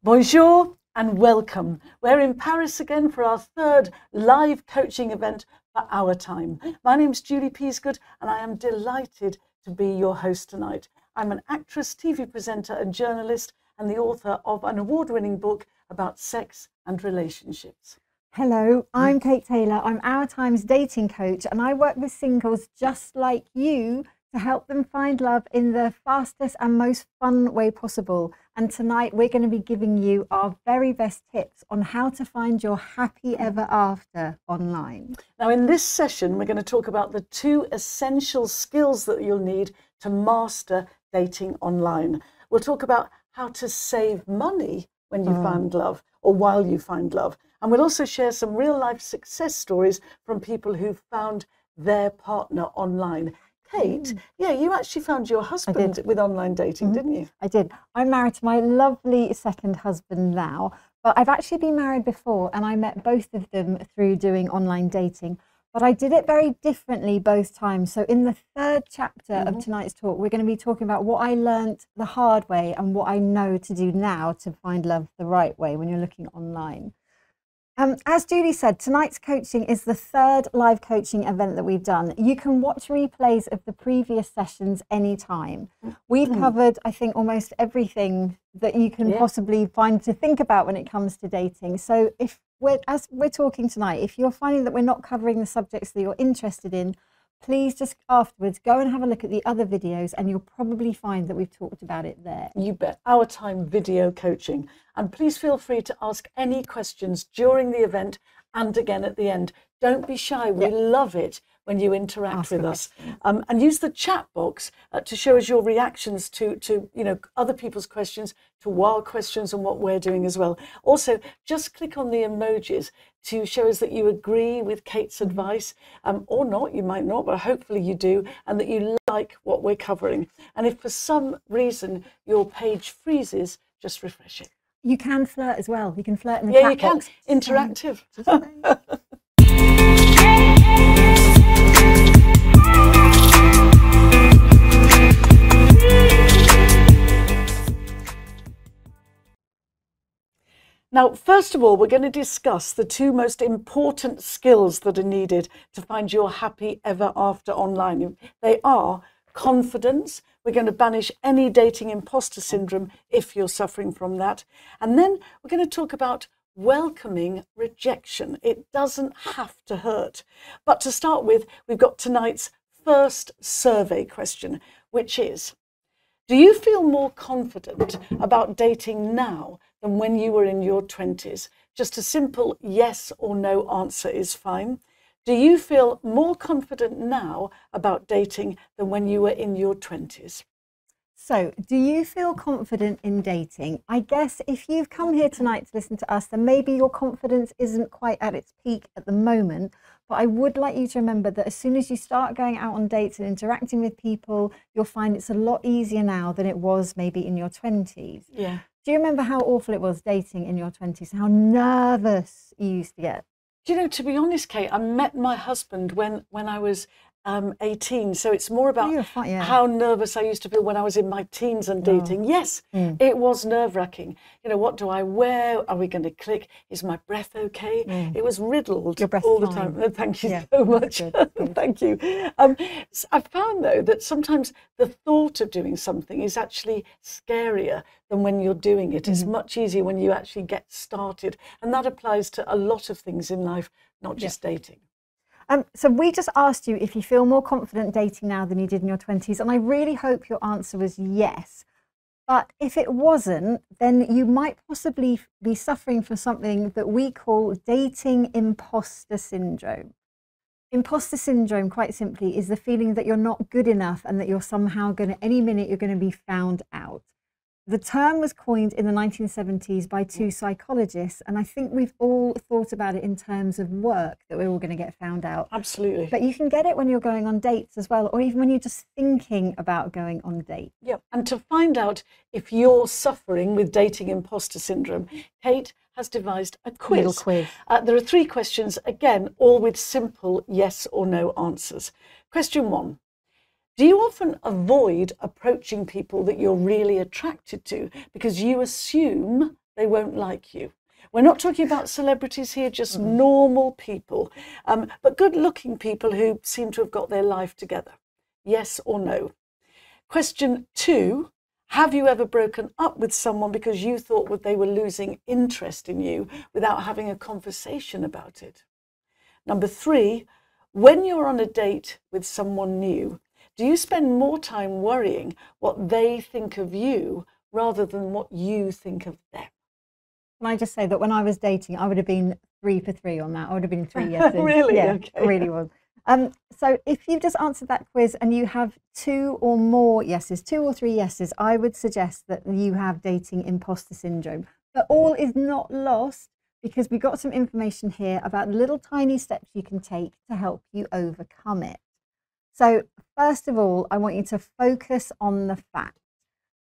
Bonjour and welcome. We're in Paris again for our third live coaching event for Our Time. My name's Julie Peasgood and I am delighted to be your host tonight. I'm an actress, TV presenter and journalist and the author of an award-winning book about sex and relationships. Hello, I'm Kate Taylor. I'm Our Time's dating coach and I work with singles just like you to help them find love in the fastest and most fun way possible. And tonight we're going to be giving you our very best tips on how to find your happy ever after online. Now in this session we're going to talk about the 2 essential skills that you'll need to master dating online. We'll talk about how to save money when you find love or while you find love. And we'll also share some real life success stories from people who've found their partner online. Kate, yeah, you actually found your husband with online dating, didn't you? I did. I'm married to my lovely second husband now, but I've actually been married before and I met both of them through doing online dating. But I did it very differently both times. So in the third chapter of tonight's talk, we're going to be talking about what I learned the hard way and what I know to do now to find love the right way when you're looking online. As Julie said, tonight's coaching is the third live coaching event that we've done. You can watch replays of the previous sessions anytime. We've covered, I think, almost everything that you can possibly find to think about when it comes to dating. So as we're talking tonight, if you're finding that we're not covering the subjects that you're interested in, please just afterwards go and have a look at the other videos and you'll probably find that we've talked about it there. You bet. Our Time video coaching. And please feel free to ask any questions during the event and again at the end. Don't be shy. We love it when you interact with us. And use the chat box to show us your reactions to other people's questions, to our questions and what we're doing as well. Also, just click on the emojis to show us that you agree with Kate's advice, or not, you might not, but hopefully you do, and that you like what we're covering. And if for some reason your page freezes, just refresh it. You can flirt as well. You can flirt in the chat box. Yeah, you can. Interactive. Now, first of all, we're going to discuss the 2 most important skills that are needed to find your happy ever after online. They are confidence. We're going to banish any dating imposter syndrome if you're suffering from that. And then we're going to talk about welcoming rejection. It doesn't have to hurt. But to start with, we've got tonight's first survey question, which is, do you feel more confident about dating now than when you were in your 20s? Just a simple yes or no answer is fine. Do you feel more confident now about dating than when you were in your 20s? So, do you feel confident in dating? I guess if you've come here tonight to listen to us, then maybe your confidence isn't quite at its peak at the moment. But I would like you to remember that as soon as you start going out on dates and interacting with people, you'll find it's a lot easier now than it was maybe in your 20s. Yeah. Do you remember how awful it was dating in your 20s? How nervous you used to get? Do you know, to be honest, Kate, I met my husband when I was 18, so it's more about how nervous I used to feel when I was in my teens and dating. Yes, it was nerve-wracking. You know, what do I wear? Are we going to click? Is my breath okay? It was riddled all the time. Thank you so much. Thank you. I found, though, that sometimes the thought of doing something is actually scarier than when you're doing it. It's much easier when you actually get started. And that applies to a lot of things in life, not just dating. So we just asked you if you feel more confident dating now than you did in your 20s, and I really hope your answer was yes. But if it wasn't, then you might possibly be suffering from something that we call dating imposter syndrome. Imposter syndrome, quite simply, is the feeling that you're not good enough and that you're somehow going to, any minute, you're going to be found out. The term was coined in the 1970s by 2 psychologists, and I think we've all thought about it in terms of work, that we're all going to get found out. Absolutely. But you can get it when you're going on dates as well, or even when you're just thinking about going on a date. Yeah, and to find out if you're suffering with dating imposter syndrome, Kate has devised a quiz. Little quiz. There are 3 questions, again, all with simple yes or no answers. Question 1. Do you often avoid approaching people that you're really attracted to because you assume they won't like you. We're not talking about celebrities here, just normal people, but good-looking people who seem to have got their life together. Yes or no? Question 2, have you ever broken up with someone because you thought that they were losing interest in you without having a conversation about it? Number 3, when you're on a date with someone new, do you spend more time worrying what they think of you rather than what you think of them? Can I just say that when I was dating, I would have been 3 for 3 on that. I would have been 3 yeses. Really? Yeah, Okay. it really was. So if you've just answered that quiz and you have 2 or more yeses, 2 or 3 yeses, I would suggest that you have dating imposter syndrome. But all is not lost, because we got some information here about little tiny steps you can take to help you overcome it. So first of all, I want you to focus on the facts.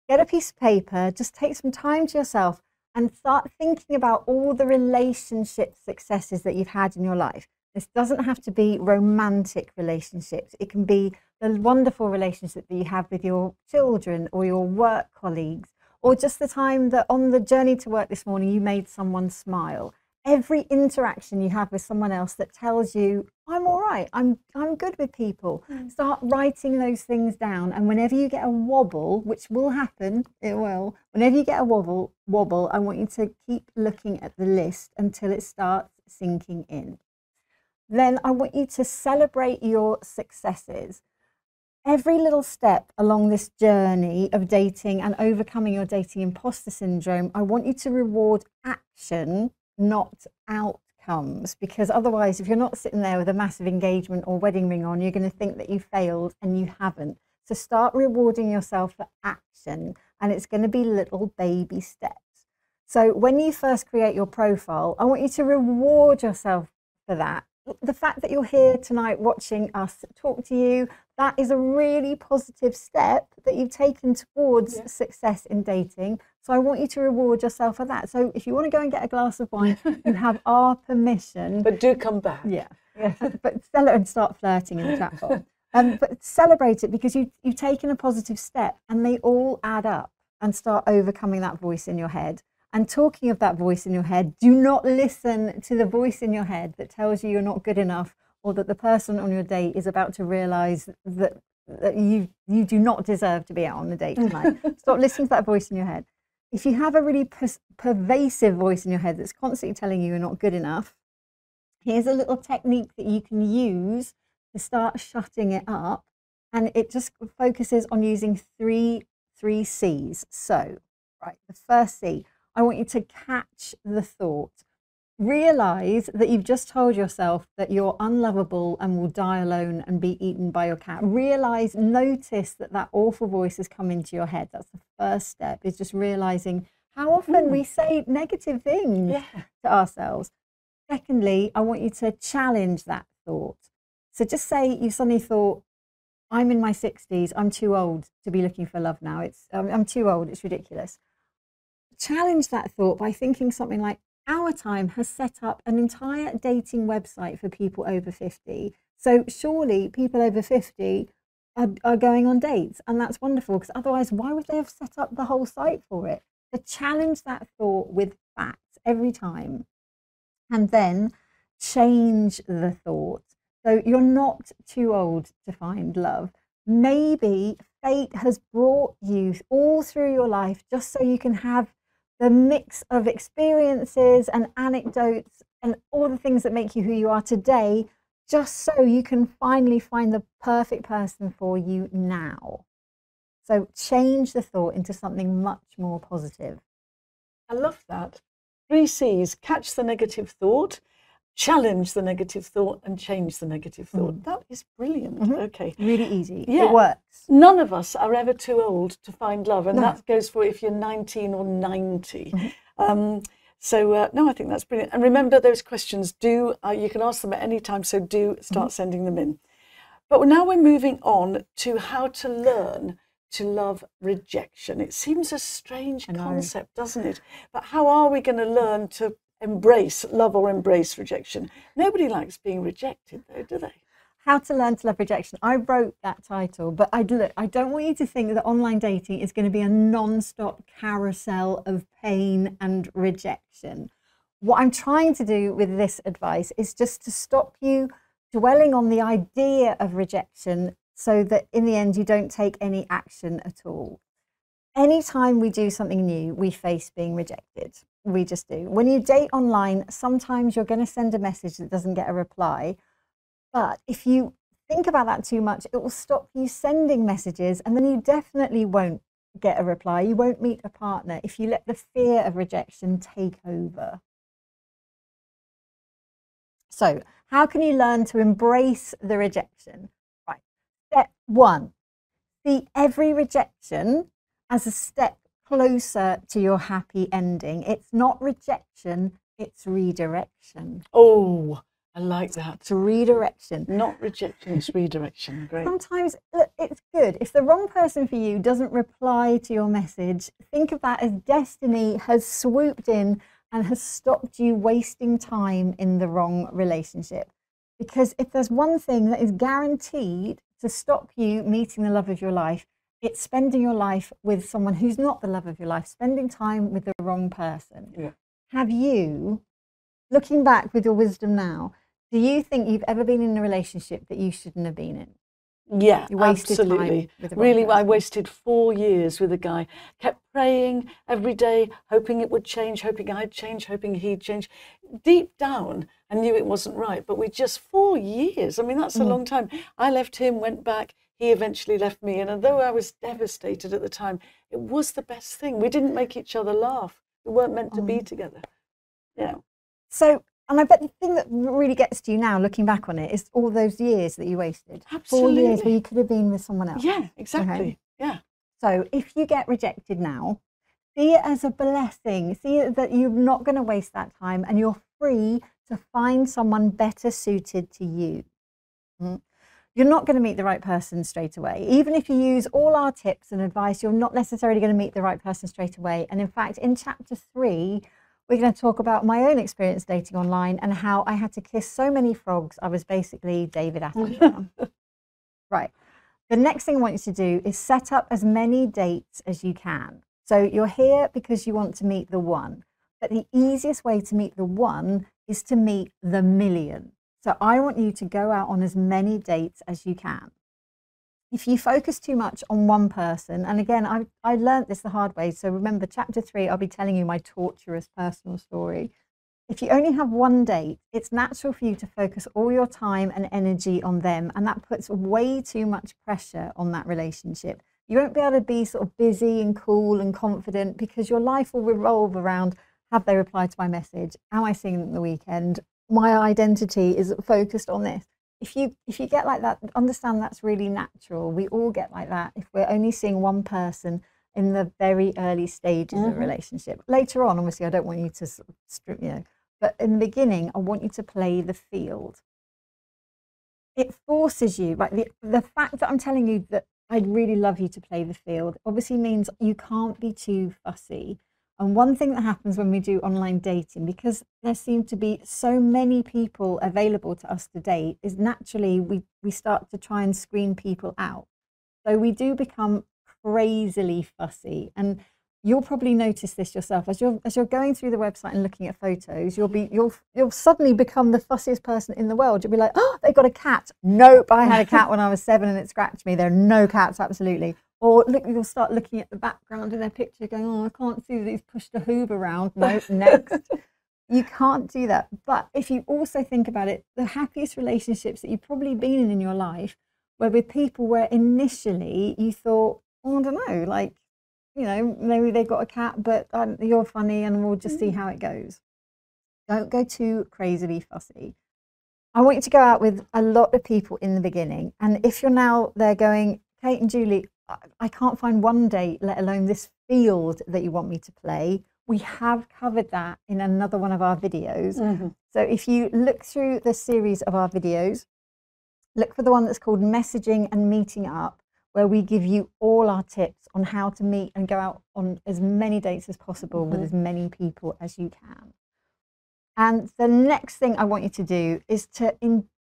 Get a piece of paper, just take some time to yourself and start thinking about all the relationship successes that you've had in your life. This doesn't have to be romantic relationships. It can be the wonderful relationship that you have with your children or your work colleagues, or just the time that on the journey to work this morning, you made someone smile. Every interaction you have with someone else that tells you, I'm all right, I'm good with people. Start writing those things down. And whenever you get a wobble, which will happen, it will, whenever you get a wobble, I want you to keep looking at the list until it starts sinking in. Then I want you to celebrate your successes. Every little step along this journey of dating and overcoming your dating imposter syndrome, I want you to reward action, not outcomes, because otherwise, if you're not sitting there with a massive engagement or wedding ring on, you're going to think that you failed and you haven't. So start rewarding yourself for action, and it's going to be little baby steps. So when you first create your profile, I want you to reward yourself for that. The fact that you're here tonight watching us talk to you, that is a really positive step that you've taken towards success in dating. So I want you to reward yourself for that. So if you want to go and get a glass of wine, you have our permission. But do come back. Yeah. But celebrate and start flirting in the chat box. But celebrate it, because you've taken a positive step, and they all add up, and start overcoming that voice in your head. And talking of that voice in your head, do not listen to the voice in your head that tells you you're not good enough, or that the person on your date is about to realise that you do not deserve to be out on a date tonight. Stop listening to that voice in your head. If you have a really pervasive voice in your head that's constantly telling you you're not good enough, here's a little technique that you can use to start shutting it up. And it just focuses on using three C's. So, right, the first C, I want you to catch the thought. Realise that you've just told yourself that you're unlovable and will die alone and be eaten by your cat. Realise, notice that awful voice has come into your head. That's the first step, is just realising how often we say negative things to ourselves. Secondly, I want you to challenge that thought. So just say you suddenly thought, I'm in my 60s, I'm too old to be looking for love now. I'm too old, it's ridiculous. Challenge that thought by thinking something like, Our Time has set up an entire dating website for people over 50. So surely people over 50 are going on dates, and that's wonderful, because otherwise why would they have set up the whole site for it? So challenge that thought with facts every time, and then change the thought. So you're not too old to find love. Maybe fate has brought you all through your life just so you can have the mix of experiences and anecdotes and all the things that make you who you are today, just so you can finally find the perfect person for you now. So change the thought into something much more positive. I love that. 3 C's, catch the negative thought, challenge the negative thought, and change the negative thought. That is brilliant. Okay. Really easy. Yeah. It works. None of us are ever too old to find love, and that goes for if you're 19 or 90. No, I think that's brilliant. And remember, those questions, you can ask them at any time, so do start sending them in. But now we're moving on to how to learn to love rejection. It seems a strange concept, doesn't it? But how are we going to learn to love or embrace rejection? Nobody likes being rejected, though, do they? How to Learn to Love Rejection. I wrote that title, but I don't want you to think that online dating is going to be a non-stop carousel of pain and rejection. What I'm trying to do with this advice is just to stop you dwelling on the idea of rejection so that in the end you don't take any action at all. Anytime we do something new, we face being rejected. We just do. When you date online, sometimes you're going to send a message that doesn't get a reply. But if you think about that too much, it will stop you sending messages, and then you definitely won't get a reply. You won't meet a partner if you let the fear of rejection take over. So, how can you learn to embrace the rejection? Right. Step 1, see every rejection as a step closer to your happy ending. It's not rejection, it's redirection. Oh, I like that. It's redirection. Not rejection, it's redirection. Great. Sometimes it's good. If the wrong person for you doesn't reply to your message, think of that as destiny has swooped in and has stopped you wasting time in the wrong relationship. Because if there's one thing that is guaranteed to stop you meeting the love of your life, it's spending your life with someone who's not the love of your life, spending time with the wrong person. Yeah. Have you, looking back with your wisdom now, do you think you've ever been in a relationship that you shouldn't have been in? Yeah, You wasted absolutely. time with the wrong Really, I person. wasted 4 years with a guy. Kept praying every day, hoping it would change, hoping I'd change, hoping he'd change. Deep down, I knew it wasn't right, but we just 4 years. I mean, that's a long time. I left him, went back. He eventually left me. And although I was devastated at the time, it was the best thing. We didn't make each other laugh. We weren't meant to be together. Yeah. So, and I bet the thing that really gets to you now, looking back on it, is all those years that you wasted. Absolutely. 4 years where you could have been with someone else. Yeah, exactly. Okay. Yeah. So if you get rejected now, see it as a blessing. See it that you're not going to waste that time and you're free to find someone better suited to you. You're not going to meet the right person straight away. Even if you use all our tips and advice, you're not necessarily going to meet the right person straight away. And in fact, in chapter 3, we're going to talk about my own experience dating online and how I had to kiss so many frogs. I was basically David Attenborough. Right. The next thing I want you to do is set up as many dates as you can. So you're here because you want to meet the one. But the easiest way to meet the one is to meet the million. So I want you to go out on as many dates as you can. If you focus too much on one person, and again, I learned this the hard way. So remember, chapter 3, I'll be telling you my torturous personal story. If you only have one date, it's natural for you to focus all your time and energy on them. And that puts way too much pressure on that relationship. You won't be able to be sort of busy and cool and confident because your life will revolve around, have they replied to my message? Am I seeing them at the weekend? My identity is focused on this. If you get like that, understand that's really natural. We all get like that if we're only seeing one person in the very early stages of a relationship. Later on, obviously, I don't want you to strip, but in the beginning, I want you to play the field. It forces you, right? The fact that I'm telling you that I'd really love you to play the field obviously means you can't be too fussy. And one thing that happens when we do online dating, because there seem to be so many people available to us to date, is naturally we start to try and screen people out. So we do become crazily fussy. And you'll probably notice this yourself as you're going through the website and looking at photos. You'll suddenly become the fussiest person in the world. You'll be like, oh, they got a cat. Nope, I had a cat when I was 7 and it scratched me. There are no cats, absolutely. Or look, you'll start looking at the background of their picture going, oh, I can't see that he's pushed a hoof around. No, next. You can't do that. But if you also think about it, the happiest relationships that you've probably been in your life were with people where initially you thought, oh, I don't know, like, maybe they got a cat, but you're funny and we'll just see how it goes. Don't go too crazily fussy. I want you to go out with a lot of people in the beginning. And if you're now there going, Kate and Julie, I can't find one date, let alone this field that you want me to play. We have covered that in another one of our videos. So if you look through the series of our videos, look for the one that's called Messaging and Meeting Up, where we give you all our tips on how to meet and go out on as many dates as possible with as many people as you can. And the next thing I want you to do is to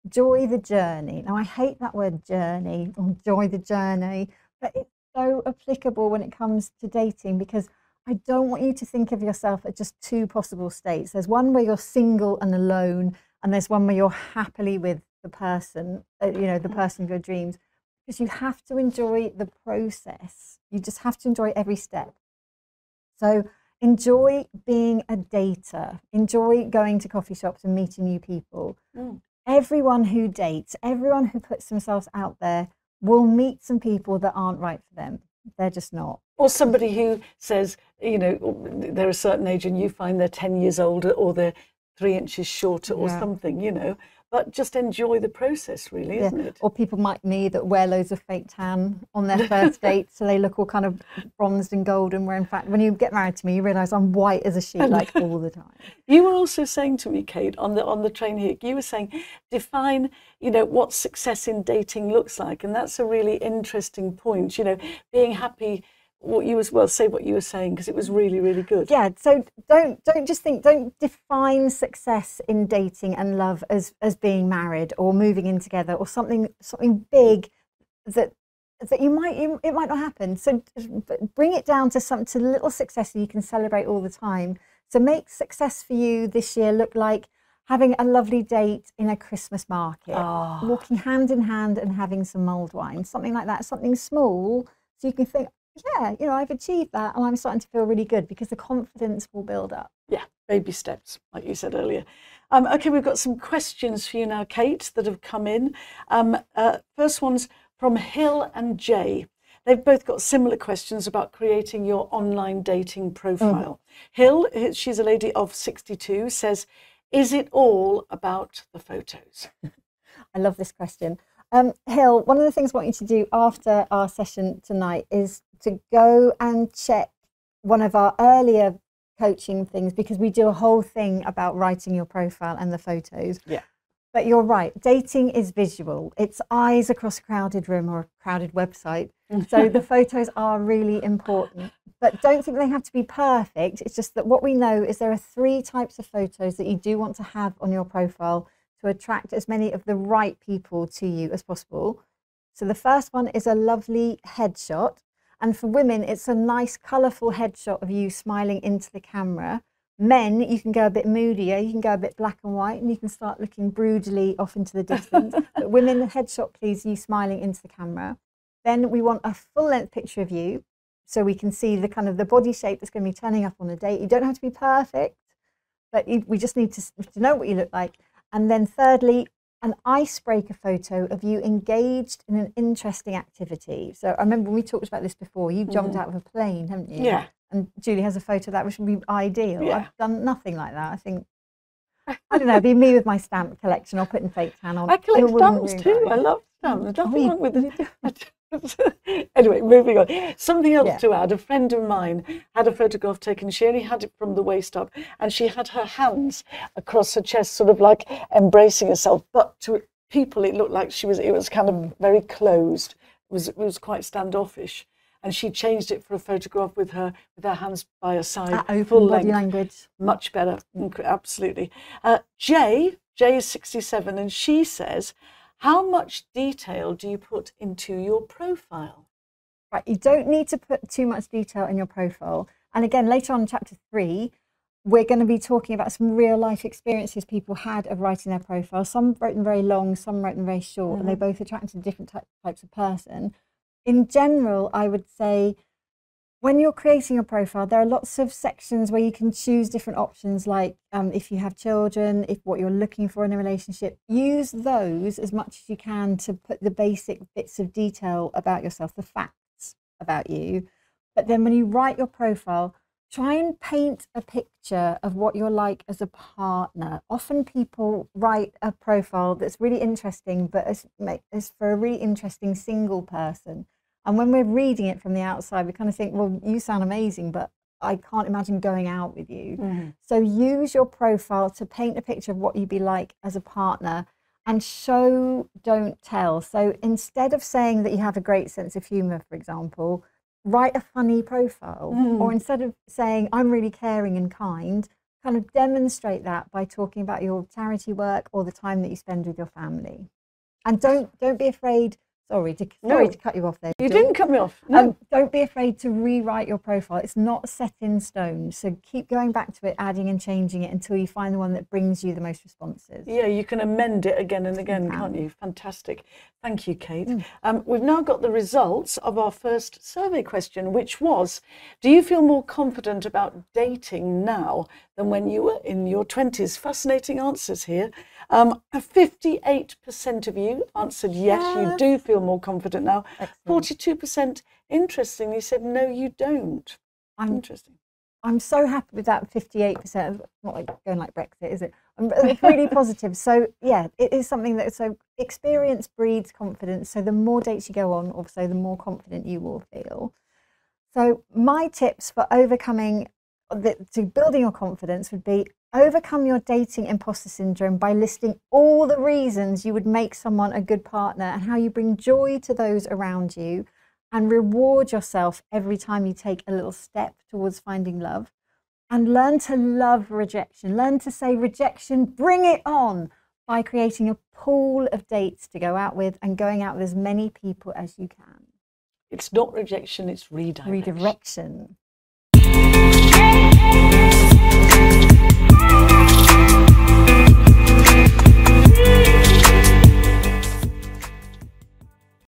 enjoy the journey. Now, I hate that word journey, or enjoy the journey, but it's so applicable when it comes to dating, because I don't want you to think of yourself at just two possible states. There's one where you're single and alone, and there's one where you're happily with the person, the person of your dreams, because you have to enjoy the process. You just have to enjoy every step. So enjoy being a dater, enjoy going to coffee shops and meeting new people. Everyone who dates, everyone who puts themselves out there will meet some people that aren't right for them. They're just not. Or somebody who says, they're a certain age and you find they're 10 years older, or they're 3 inches shorter, or something, but just enjoy the process, really, isn't it? Or people like me that wear loads of fake tan on their first date, so they look all kind of bronzed and golden, where in fact, when you get married to me, you realise I'm white as a sheet, like all the time. You were also saying to me, Kate, on the train here, you were saying, define, what success in dating looks like. And that's a really interesting point, being happy. Say what you were saying, because it was really, really good. Yeah, so don't define success in dating and love as being married or moving in together, or something big that it might not happen. So bring it down to little success that you can celebrate all the time. So make success for you this year look like having a lovely date in a Christmas market, walking hand in hand and having some mulled wine, something like that, something small, so you can think, yeah, I've achieved that and I'm starting to feel really good, because the confidence will build up. Yeah, baby steps, like you said earlier. Okay, we've got some questions for you now, Kate, that have come in. First one's from Hill and Jay. They've both got similar questions about creating your online dating profile. Hill, she's a lady of 62, says, is it all about the photos? I love this question. Hill, one of the things I want you to do after our session tonight is to go and check one of our earlier coaching things, because we do a whole thing about writing your profile and the photos. Yeah. But you're right, dating is visual. It's eyes across a crowded room or a crowded website. So the photos are really important. But don't think they have to be perfect. It's just that what we know is there are 3 types of photos that you do want to have on your profile to attract as many of the right people to you as possible. So the first one is a lovely headshot. And for women, it's a nice, colourful headshot of you smiling into the camera. Men, you can go a bit moodier, you can go a bit black and white, and you can start looking broodily off into the distance. But women, the headshot, please, you smiling into the camera. Then we want a full-length picture of you, so we can see the kind of the body shape that's going to be turning up on a date. You don't have to be perfect, but we just need to know what you look like. And then thirdly, an icebreaker photo of you engaged in an interesting activity. So I remember when we talked about this before, you jumped out of a plane, haven't you? Yeah. And Julie has a photo of that, which would be ideal. Yeah. I've done nothing like that. I think, I don't know, it'd be me with my stamp collection or putting fake tan on. I collect stamps too. I love stamps. Nothing wrong with it. Anyway, moving on. Something else to add. A friend of mine had a photograph taken. She only had it from the waist up, and she had her hands across her chest, sort of like embracing herself. But to people, it looked like it was kind of very closed. It was quite standoffish. And she changed it for a photograph with her hands by her side. Open full body length. language. Much better. Absolutely. Jay is 67, and she says, how much detail do you put into your profile? Right, you don't need to put too much detail in your profile. And again, later on in chapter 3, we're going to be talking about some real life experiences people had of writing their profile. Some wrote them very long, some wrote them very short, and they both attracted different types of person. In general, I would say when you're creating your profile, there are lots of sections where you can choose different options, like if you have children, if what you're looking for in a relationship. Use those as much as you can to put the basic bits of detail about yourself, the facts about you. But then when you write your profile, try and paint a picture of what you're like as a partner. Often people write a profile that's really interesting, but it's for a really interesting single person. And when we're reading it from the outside, we kind of think, well, you sound amazing, but I can't imagine going out with you. So use your profile to paint a picture of what you'd be like as a partner, and show, don't tell. So instead of saying that you have a great sense of humour, for example, write a funny profile. Or instead of saying, I'm really caring and kind, kind of demonstrate that by talking about your charity work or the time that you spend with your family. And don't be afraid. Sorry to cut you off there. You didn't cut me off. No. Don't be afraid to rewrite your profile. It's not set in stone. So keep going back to it, adding and changing it until you find the one that brings you the most responses. Yeah, you can amend it again and again, can't you? Fantastic. Thank you, Kate. We've now got the results of our first survey question, which was, do you feel more confident about dating now than when you were in your 20s? Fascinating answers here. 58% of you answered yes, you do feel more confident now. Excellent. 42% interestingly said no, you don't. Interesting. I'm so happy with that 58%. Not like going like Brexit, is it? It's really positive. So yeah, it is something that, so experience breeds confidence. So the more dates you go on, also the more confident you will feel. So my tips for overcoming, to building your confidence would be, overcome your dating imposter syndrome by listing all the reasons you would make someone a good partner and how you bring joy to those around you, and reward yourself every time you take a little step towards finding love. And learn to love rejection. Learn to say, rejection, bring it on, by creating a pool of dates to go out with and going out with as many people as you can. It's not rejection, it's redirection. Redirection.